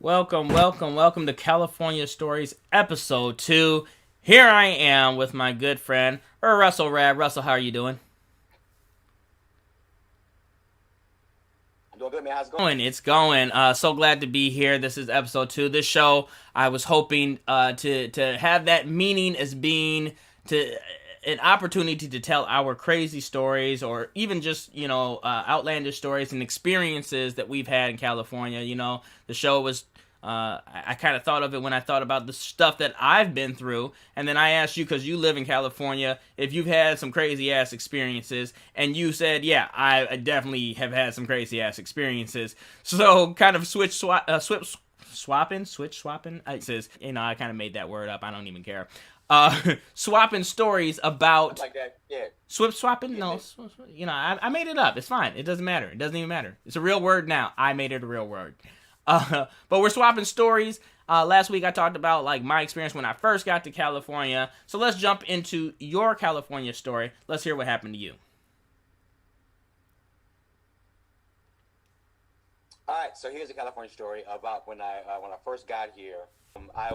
Welcome to California Stories Episode 2. Here I am with my good friend, Russell Rabb. Russell, how are you doing? I'm doing good, man. How's it going? It's going. So glad to be here. This is Episode 2. This show, I was hoping to have that meaning as being to an opportunity to tell our crazy stories or even just outlandish stories and experiences that we've had in California. The show was I kind of thought of it when I thought about the stuff that I've been through, and then I asked you, because you live in California, if you've had some crazy ass experiences, and you said, yeah, I definitely have had some crazy ass experiences. So kind of switch swapping. It says, I kind of made that word up. I don't even care. Swapping stories about Like that, yeah. swip swapping. Yeah, No, man. I made it up. It's fine. It doesn't matter. It doesn't even matter. It's a real word now. I made it a real word. But we're swapping stories. Last week I talked about like my experience when I first got to California. So let's jump into your California story. Let's hear what happened to you. All right, so here's a California story about when I first got here. I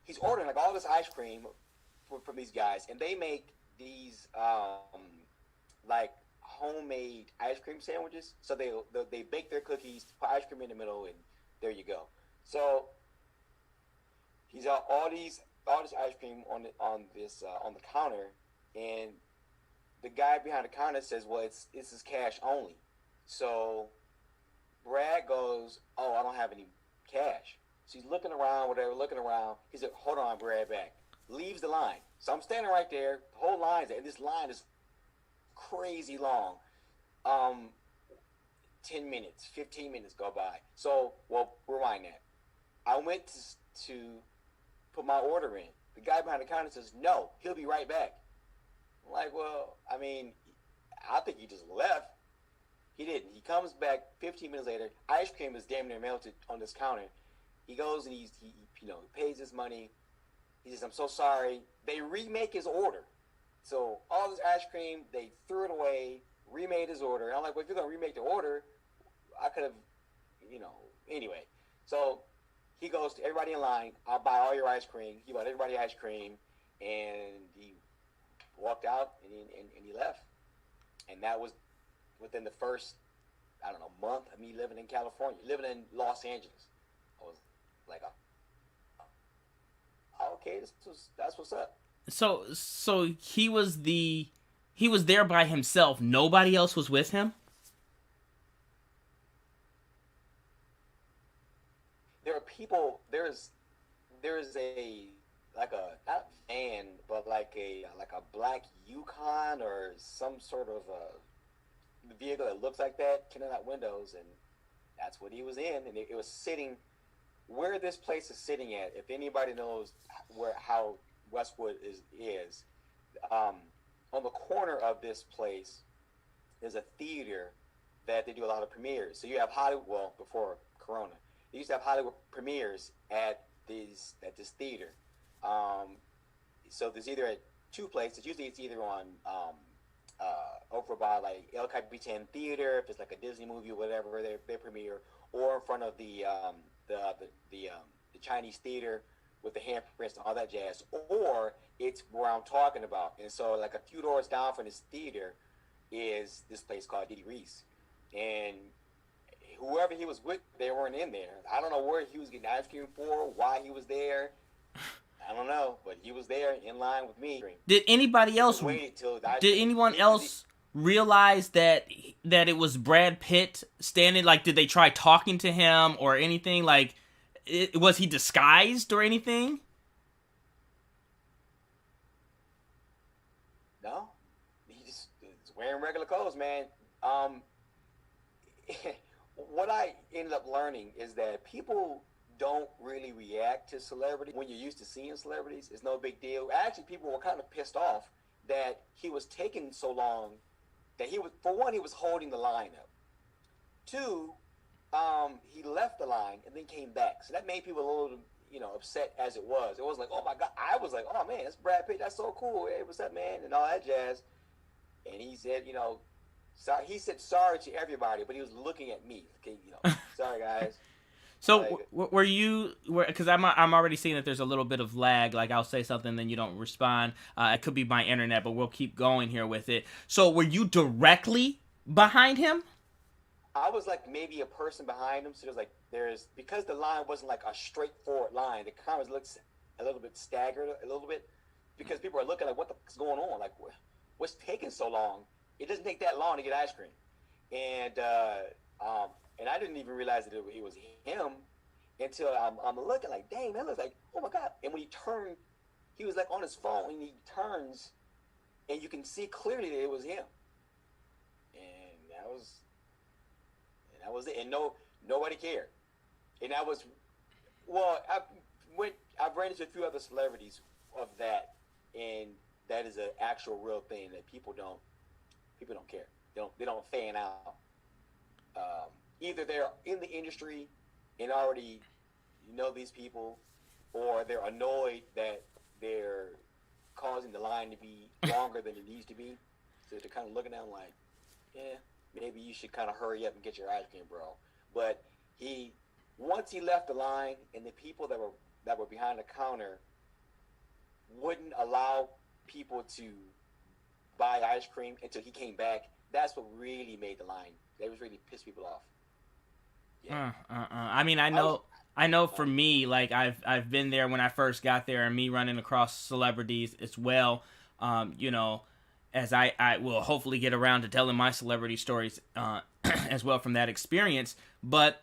He's ordering like all this ice cream from these guys, and they make these like homemade ice cream sandwiches. So they bake their cookies, put ice cream in the middle, and there you go. So he's got all this ice cream on the counter, and the guy behind the counter says, "Well, this is cash only." So Brad goes, "Oh, I don't have any cash." So he's looking around, whatever, looking around. He said, "Hold on, Brad, back." Leaves the line. So I'm standing right there. The whole line's there, and this line is crazy long. Um, 10 minutes, 15 minutes go by. So, well, rewind that. I went to put my order in. The guy behind the counter says, "No, he'll be right back." I'm like, well, I mean, I think he just left. He didn't. He comes back 15 minutes later. Ice cream is damn near melted on this counter. He goes and he pays his money. He says, "I'm so sorry." They remake his order. So all this ice cream, they threw it away, remade his order. And I'm like, well, if you're gonna remake the order, I could have, anyway. So he goes to everybody in line. "I'll buy all your ice cream." He bought everybody ice cream, and he walked out and he left. And that was within the first, I don't know, month of me living in California, living in Los Angeles. I was like, okay, that's what's up. So he was there by himself. Nobody else was with him. There are people. There's a like a not van, but like a black Yukon or some sort of vehicle that looks like that, tinted out windows, and that's what he was in, and it was sitting where this place is sitting at. If anybody knows where how Westwood is um, on the corner of this place, there's a theater that they do a lot of premieres. So you have Hollywood. Well, before Corona, they used to have Hollywood premieres at this theater. Um, so there's either at two places. Usually it's either on over by like El Capitan Theater, if it's like a Disney movie or whatever they premiere, or in front of the Chinese theater with the handprints and all that jazz, or it's where I'm talking about. And so like a few doors down from this theater is this place called Diddy Reese, and whoever he was with, they weren't in there. I don't know where he was getting ice cream for, why he was there. I don't know, but he was there in line with me. Did anybody He just else? waited till the ice Did cream. anyone else realize that it was Brad Pitt standing? Like, did they try talking to him or anything? Like, was he disguised or anything? No, he's wearing regular clothes, man. What I ended up learning is that people don't really react to celebrity when you're used to seeing celebrities. It's no big deal. Actually, people were kind of pissed off that he was taking so long. That he was, for one, he was holding the line up. Two, he left the line and then came back. So that made people a little, upset as it was. It was like, oh my God. I was like, oh man, that's Brad Pitt. That's so cool. Hey, what's up, man? And all that jazz. And he said, sorry. He said sorry to everybody, but he was looking at me. Okay, sorry guys. So were you? Because I'm already seeing that there's a little bit of lag. Like I'll say something, then you don't respond. It could be my internet, but we'll keep going here with it. So were you directly behind him? I was like maybe a person behind him. So because the line wasn't like a straightforward line. The cameras looks a little bit staggered, a little bit, because people are looking like, what the fuck's going on? Like, what's taking so long? It doesn't take that long to get ice cream, and I didn't even realize that it was him until I'm looking like, dang, that looks like, oh my God. And when he turned, he was like on his phone, and he turns, and you can see clearly that it was him. And that was it. And nobody cared. And I was, well, I've ran into a few other celebrities of that, and that is an actual real thing that people don't care. They don't fan out. Either they're in the industry and already know these people, or they're annoyed that they're causing the line to be longer than it needs to be. So they're kind of looking at them like, yeah, maybe you should kind of hurry up and get your ice cream, bro. But once he left the line, and the people that were behind the counter wouldn't allow people to buy ice cream until he came back, that's what really made the line. That was really pissed people off. Yeah. I mean, I know for me, like I've been there when I first got there, and me running across celebrities as well. As I will hopefully get around to telling my celebrity stories as well from that experience. But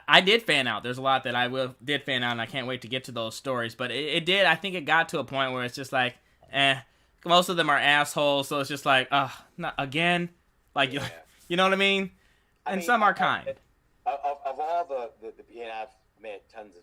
I did fan out. There's a lot that did fan out, and I can't wait to get to those stories. But it did. I think it got to a point where it's just like, most of them are assholes, so it's just like, not again. Like, yeah. You know what I mean? And some are kind. Of all the and I've met tons of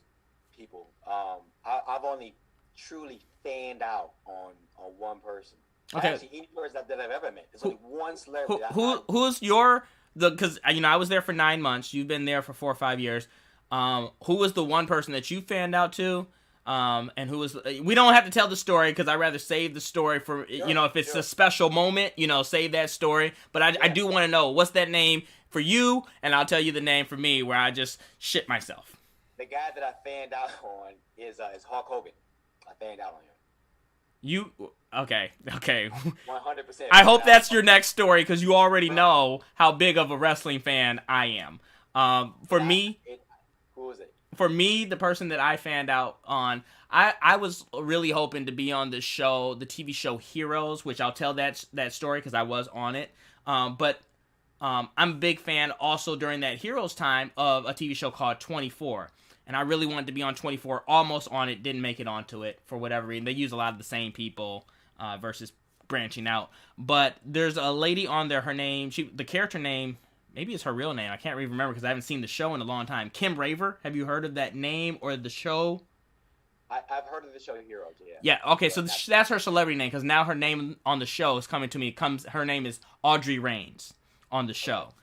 people. I've only truly fanned out on one person. Okay. Actually, any person that I've ever met. There's only one celebrity. Who's your because I was there for 9 months. You've been there for 4 or 5 years. Who was the one person that you fanned out to? And who was? We don't have to tell the story because I rather save the story for if it's a special moment, save that story. But I do want to know what's that name for you, and I'll tell you the name for me where I just shit myself. The guy that I fanned out on is Hulk Hogan. I fanned out on him. You okay? 100%. I hope that's your next story because you already know how big of a wrestling fan I am. Who was it? For me, the person that I fanned out on, I was really hoping to be on the show, the TV show Heroes, which I'll tell that story because I was on it. But I'm a big fan also during that Heroes time of a TV show called 24. And I really wanted to be on 24, almost on it, didn't make it onto it for whatever reason. They use a lot of the same people versus branching out. But there's a lady on there, her name, the character name, maybe it's her real name. I can't really remember because I haven't seen the show in a long time. Kim Raver. Have you heard of that name or the show? I've heard of the show Heroes, yeah. Yeah, okay, so that's her celebrity name because now her name on the show is coming to me. Her name is Audrey Raines on the show.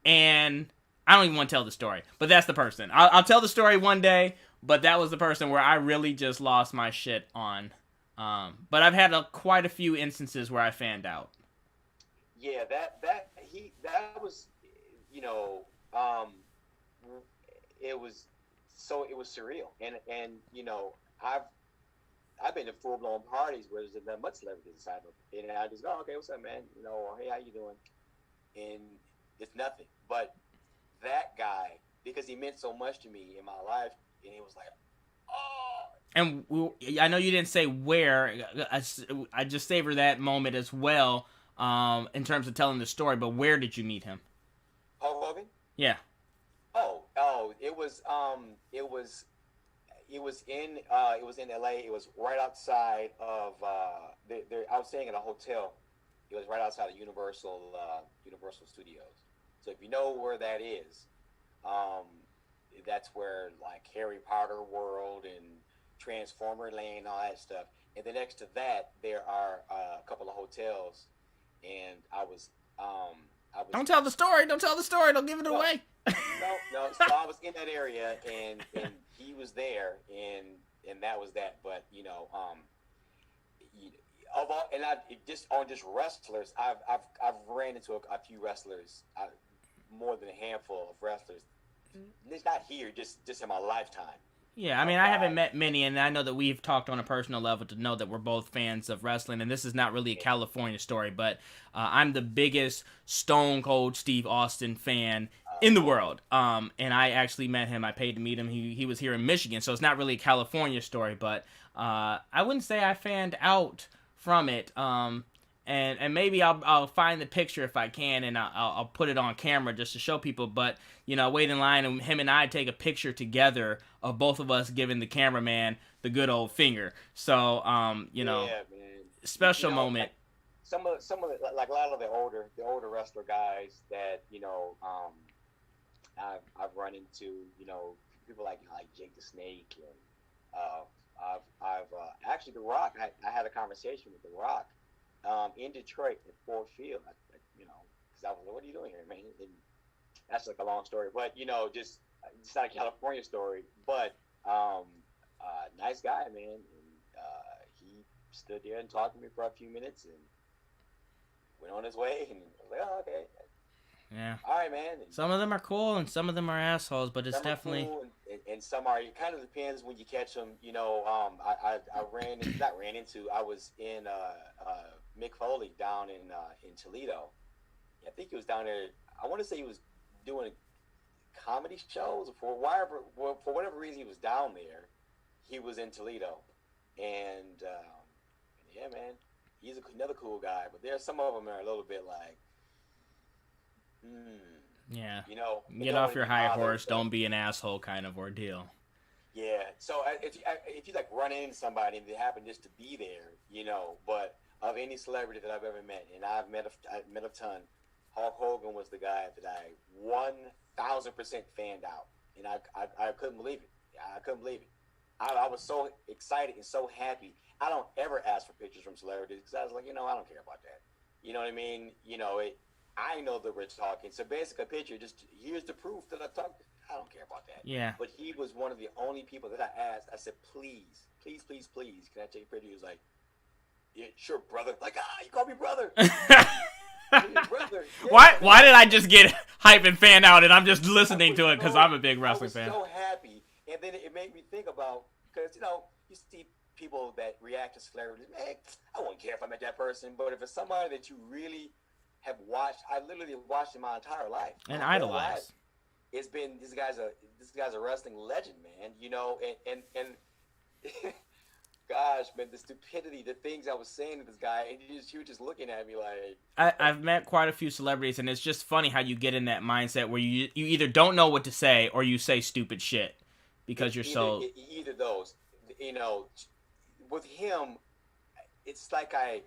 And I don't even want to tell the story, but that's the person. I'll tell the story one day, but that was the person where I really just lost my shit on. But I've had quite a few instances where I fanned out. Yeah, that was, it was surreal, and I've been to full blown parties where there's not much celebrities inside of it, and I just go, okay, what's up, man? Hey, how you doing? And it's nothing, but that guy, because he meant so much to me in my life, and he was like, oh. And I know you didn't say where. I just savor that moment as well. in terms of telling the story. But where did you meet him? Hulk Hogan? Yeah. It was in LA. It was right outside of I was staying in a hotel. It was right outside of Universal Studios. So if you know where that is, that's where like Harry Potter World and Transformer Land and all that stuff. And then next to that, there are a couple of hotels. And I was Don't tell the story. Don't tell the story. Don't give it away. No. So I was in that area, and he was there, and that was that. But just wrestlers, I've ran into a few wrestlers, more than a handful of wrestlers. It's not here, just in my lifetime. Yeah, I mean, I haven't met many, and I know that we've talked on a personal level to know that we're both fans of wrestling, and this is not really a California story, but I'm the biggest Stone Cold Steve Austin fan in the world, and I actually met him. I paid to meet him. He was here in Michigan, so it's not really a California story, but I wouldn't say I fanned out from it, and maybe I'll find the picture if I can, and I'll put it on camera just to show people. But wait in line, and him and I take a picture together of both of us giving the cameraman the good old finger. So yeah, man. Special moment. Some of the, like a lot of the older wrestler guys that I've run into, people like Jake the Snake, and I've actually The Rock. I had a conversation with The Rock. In Detroit at Ford Field, because I was like, "What are you doing here, man?" And that's like a long story, but just it's not a California story. But nice guy, man, and he stood there and talked to me for a few minutes and went on his way. And I was like, "Oh, okay, yeah, all right, man." And some of them are cool and some of them are assholes, but it's definitely cool and some are. It kind of depends when you catch them. I was in Mick Foley down in Toledo. I think he was down there. I want to say he was doing comedy shows for whatever reason he was down there. He was in Toledo, and yeah, man, he's another cool guy. But there's some of them that are a little bit like, yeah, get off your high horse, don't be an asshole kind of ordeal. Yeah. So if you like run into somebody and they happen just to be there, but of any celebrity that I've ever met, and I've met a ton, Hulk Hogan was the guy that I 1,000% fanned out, and I couldn't believe it. I couldn't believe it. I was so excited and so happy. I don't ever ask for pictures from celebrities because I was like, I don't care about that. You know what I mean? I know that we're talking. So basically, a picture, just here's the proof that I talked. I don't care about that. Yeah. But he was one of the only people that I asked. I said, please, can I take a picture? He was like, yeah, sure, brother. Like, you call me brother. Brother. Yeah, why did I just get hype and fan out, and I'm just listening to it because I'm a big wrestling fan? I was so happy, and then it made me think about, because you see people that react to celebrities. Man, I wouldn't care if I met that person, but if it's somebody that you really have watched, I literally watched him my entire life and idolized. It's been this guy's a wrestling legend, man. And gosh, man, the stupidity, the things I was saying to this guy, and he was just looking at me like. I've met quite a few celebrities, and it's just funny how you get in that mindset where you either don't know what to say or you say stupid shit because you're either those. With him, it's like I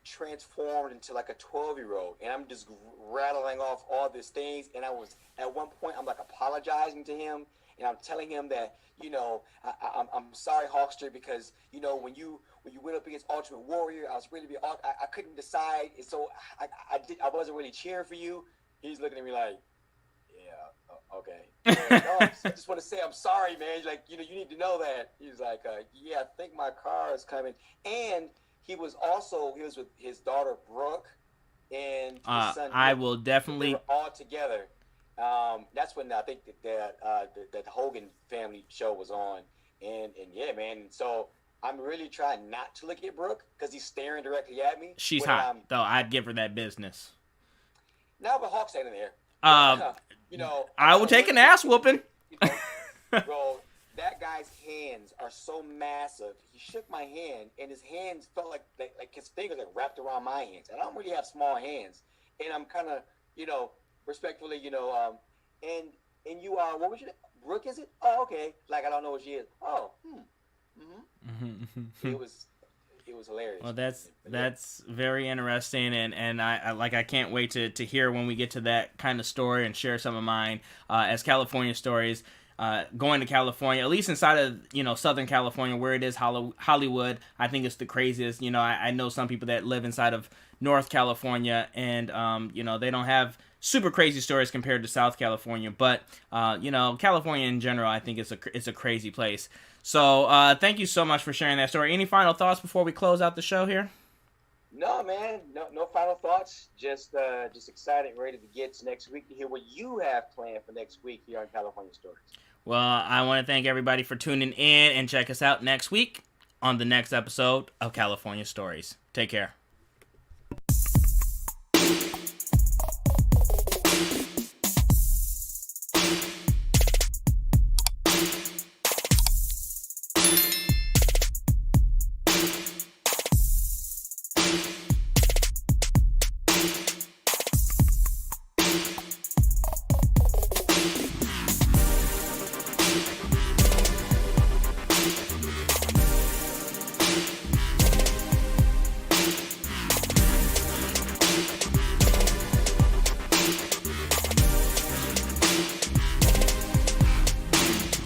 transformed into like a 12-year-old, and I'm just rattling off all these things, and I was at one point I'm like apologizing to him, and I'm telling him that I'm sorry, Hulkster, because when you went up against Ultimate Warrior, I was really I couldn't decide, and so I wasn't really cheering for you. He's looking at me like, yeah, okay. I just want to say I'm sorry, man. Like you need to know that. He's like, yeah, I think my car is coming, and he was with his daughter Brooke and his son. I will definitely. They were all together. That's when I think that the Hogan family show was on, and yeah, man. So I'm really trying not to look at Brooke because he's staring directly at me. She's hot, though. I'd give her that business. Now, but Hawk's standing there. I will take an ass whooping. Bro, that guy's hands are so massive. He shook my hand, and his hands felt like his fingers like wrapped around my hands. And I don't really have small hands, and I'm kind of, respectfully, and you are, what was your name? Brooke, is it? Oh, okay. Like, I don't know what she is. Oh, It was hilarious. Well, that's very interesting, and I can't wait to hear when we get to that kind of story and share some of mine as California stories. Going to California, at least inside of Southern California, where it is Hollywood, I think it's the craziest. I know some people that live inside of North California, and they don't have super crazy stories compared to South California, but California in general, I think it's a crazy place. So thank you so much for sharing that story. Any final thoughts before we close out the show here? No, man. No final thoughts. Just excited and ready to get to next week to hear what you have planned for next week here on California Stories. Well, I want to thank everybody for tuning in, and check us out next week on the next episode of California Stories. Take care.